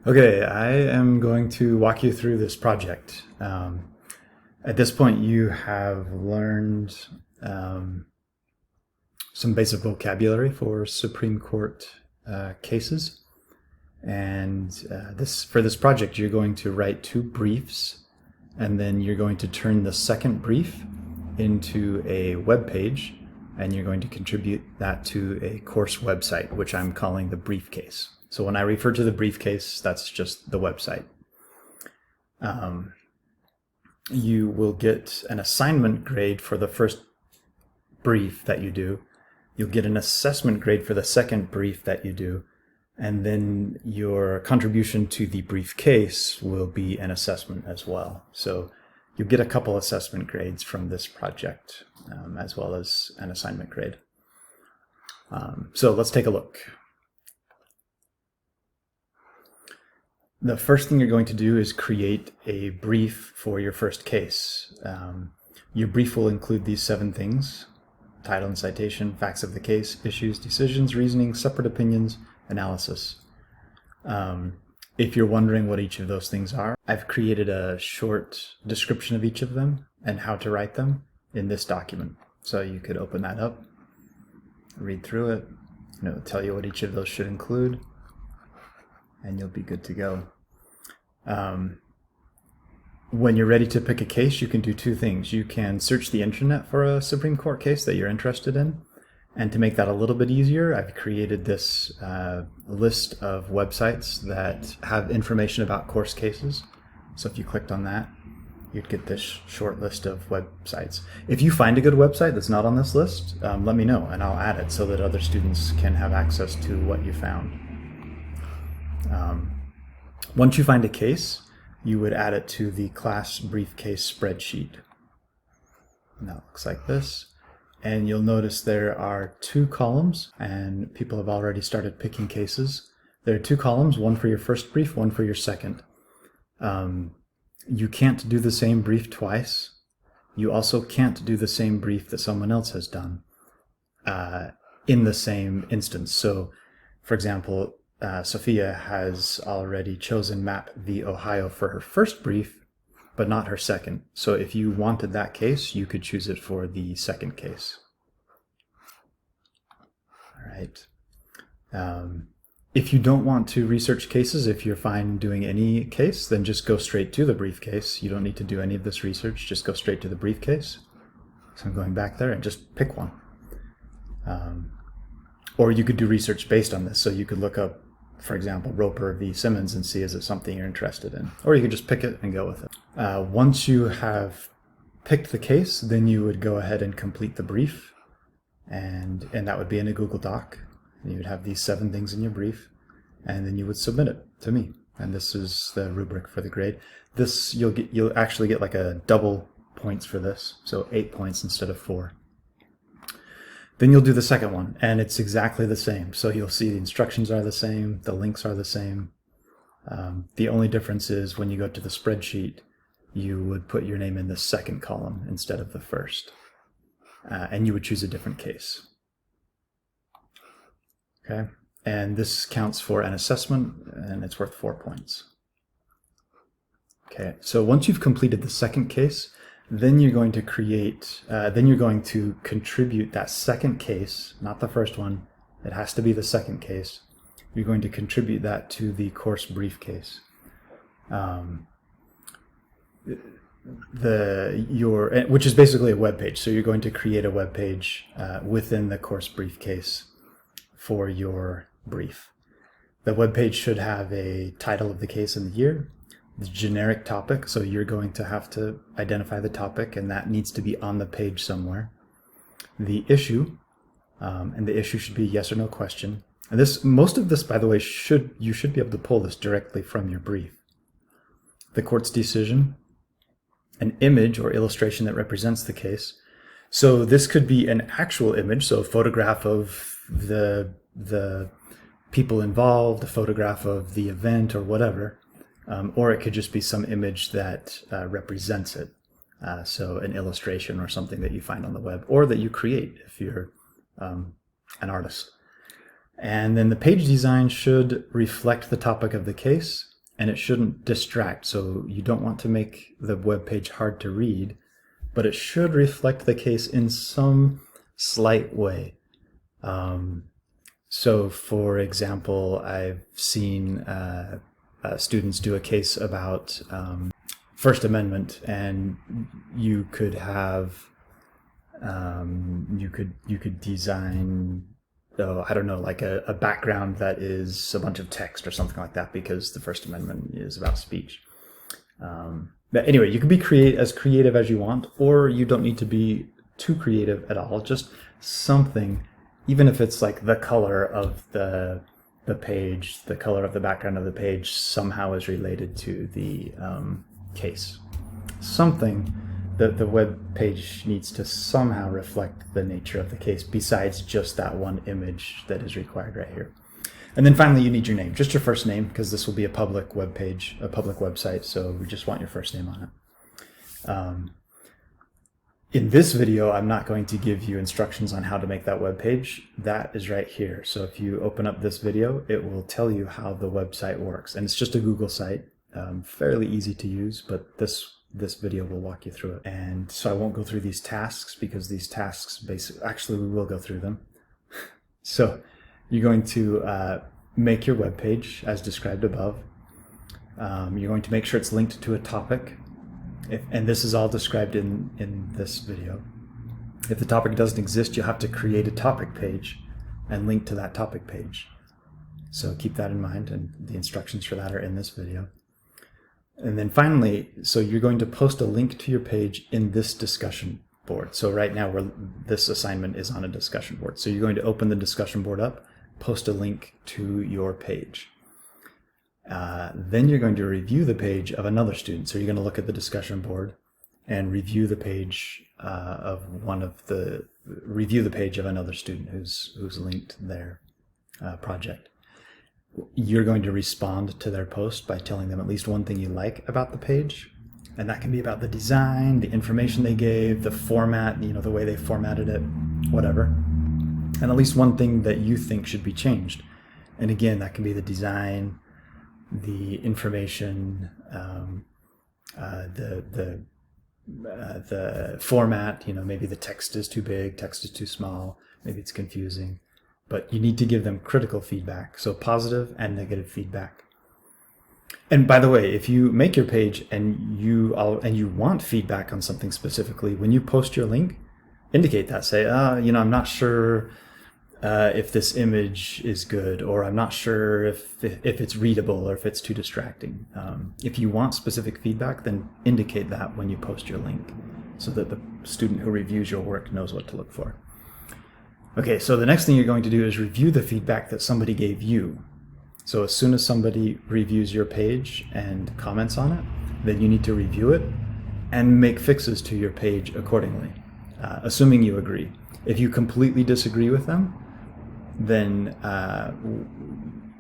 Okay, I am going to walk you through this project. At this point, you have learned some basic vocabulary for Supreme Court cases. And for this project, you're going to write two briefs, and then you're going to turn the second brief into a web page, and you're going to contribute that to a course website, which I'm calling the briefcase. So when I refer to the briefcase, that's just the website. You will get an assignment grade for the first brief that you do. You'll get an assessment grade for the second brief that you do. And then your contribution to the briefcase will be an assessment as well. So you'll get a couple assessment grades from this project, as well as an assignment grade. So let's take a look. The first thing you're going to do is create a brief for your first case. Your brief will include these 7 things: title and citation, facts of the case, issues, decisions, reasoning, separate opinions, analysis. If you're wondering what each of those things are, I've created a short description of each of them and how to write them in this document. So you could open that up, read through it, and it will tell you what each of those should include, and you'll be good to go. When you're ready to pick a case, you can do 2 things. You can search the internet for a Supreme Court case that you're interested in. And to make that a little bit easier, I've created this list of websites that have information about course cases. So if you clicked on that, you'd get this short list of websites. If you find a good website that's not on this list, let me know and I'll add it so that other students can have access to what you found. Once you find a case, you would add it to the class briefcase spreadsheet. And that looks like this. And you'll notice there are 2 columns, and people have already started picking cases. There are 2 columns, one for your first brief, one for your second. You can't do the same brief twice. You also can't do the same brief that someone else has done in the same instance. So, for example, Sophia has already chosen Map v. Ohio for her first brief, but not her second. So if you wanted that case, you could choose it for the second case. All right. If you don't want to research cases, if you're fine doing any case, then just go straight to the briefcase. You don't need to do any of this research. Just go straight to the briefcase. So I'm going back there and just pick one. Or you could do research based on this. So you could look up, for example, Roper v. Simmons and see is it something you're interested in. Or you could just pick it and go with it. Once you have picked the case, then you would go ahead and complete the brief. And that would be in a Google Doc. And you would have these 7 things in your brief. And then you would submit it to me. And this is the rubric for the grade. This you'll actually get like a double points for this. So 8 points instead of 4. Then you'll do the second one, and it's exactly the same. So you'll see the instructions are the same, the links are the same. The only difference is when you go to the spreadsheet, you would put your name in the second column instead of the first. And you would choose a different case. Okay, and this counts for an assessment, and it's worth 4 points. Okay, so once you've completed the second case, then you're going to contribute that second case, not the first one. It has to be the second case. You're going to contribute that to the course briefcase. Which is basically a web page. So you're going to create a web page within the course briefcase for your brief. The web page should have a title of the case and the year, the generic topic, so you're going to have to identify the topic, and that needs to be on the page somewhere. The issue, and the issue should be yes or no question. And most of this, by the way, you should be able to pull this directly from your brief. The court's decision, an image or illustration that represents the case. So this could be an actual image, so a photograph of the people involved, a photograph of the event or whatever. Or it could just be some image that represents it. So an illustration or something that you find on the web, or that you create if you're an artist. And then the page design should reflect the topic of the case. and it shouldn't distract. So you don't want to make the web page hard to read, but it should reflect the case in some slight way. So for example, I've seen students do a case about First Amendment, and you could have you could design, I don't know, like a background that is a bunch of text or something like that, because the First Amendment is about speech. But anyway, you can be as creative as you want, or you don't need to be too creative at all. Just something, even if it's like the color of the page, the color of the background of the page somehow is related to the case. Something that the web page needs to somehow reflect the nature of the case, besides just that one image that is required right here. And then finally, you need your name, just your first name, because this will be a public web page, a public website, so we just want your first name on it. In this video, I'm not going to give you instructions on how to make that web page. That is right here. So if you open up this video, it will tell you how the website works. And it's just a Google site, fairly easy to use, but this video will walk you through it. And so I won't go through these tasks, because these tasks actually we will go through them. So you're going to make your web page as described above. You're going to make sure it's linked to a topic. And this is all described in this video. If the topic doesn't exist, you'll have to create a topic page and link to that topic page. So keep that in mind, and the instructions for that are in this video. And then finally, so you're going to post a link to your page in this discussion board. So right now this assignment is on a discussion board. So you're going to open the discussion board up, post a link to your page. Then you're going to review the page of another student. So you're going to look at the discussion board and review the page review the page of another student who's linked their project. You're going to respond to their post by telling them at least one thing you like about the page, and that can be about the design, the information they gave, the format, the way they formatted it, whatever, and at least one thing that you think should be changed. And again, that can be the design, the information, the format. Maybe the text is too big, text is too small, maybe it's confusing. But you need to give them critical feedback, so positive and negative feedback. And by the way, if you make your page and you want feedback on something specifically, when you post your link, indicate that. Say, I'm not sure if this image is good, or I'm not sure if it's readable, or if it's too distracting. If you want specific feedback, then indicate that when you post your link, so that the student who reviews your work knows what to look for. Okay, so the next thing you're going to do is review the feedback that somebody gave you. So as soon as somebody reviews your page and comments on it, then you need to review it and make fixes to your page accordingly, assuming you agree. If you completely disagree with them, then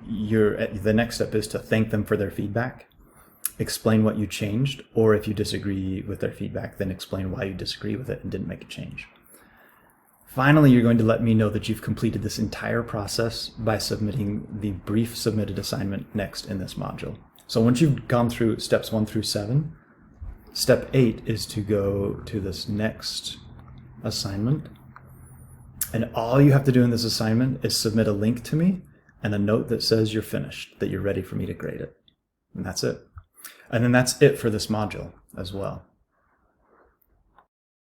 the next step is to thank them for their feedback, explain what you changed, or if you disagree with their feedback, then explain why you disagree with it and didn't make a change. Finally, you're going to let me know that you've completed this entire process by submitting the brief submitted assignment next in this module. So once you've gone through steps 1 through 7, step 8 is to go to this next assignment. And all you have to do in this assignment is submit a link to me and a note that says you're finished, that you're ready for me to grade it. And that's it. And then that's it for this module as well.